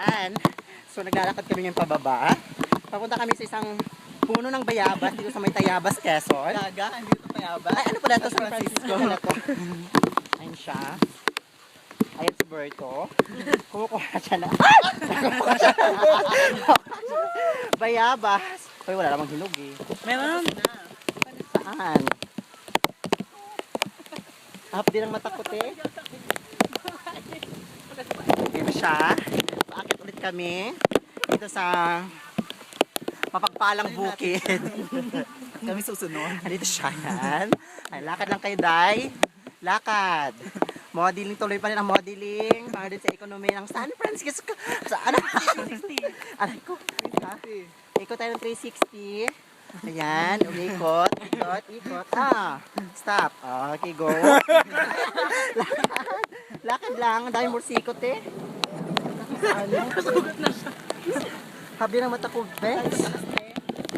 Ayan. So, naglalakad kami ng pababa. Papunta kami sa isang puno ng bayabas dito sa may Tayabas, Quezon. Gaga, hindi ito Tayabas. Ay, ano pala ito? San Francisco. Ano to? Ayan siya. Ayan si Berto. Kumukuha siya na. Kumukuha siya na. Bayabas. Ay, wala namang hinog eh. Meron. Saan? Hap din ang matakot eh. Dito siya. Paakit ulit kami. Dito sa mapagpalang bukid. Kami susunod. Dito siya yan. Ay, lakad lang kayo, Day. Lakad. Modeling, tuloy pa rin ang modeling. Mga din sa ekonomi ng San Francisco. Sa ano? 360. Aray ko. Ikot tayo ng 360. Ayan, umikot, ikot, ikot. Stop. Okay, go. Lakad lang, ang dami morsikot eh. Habi ng matakog, Bex.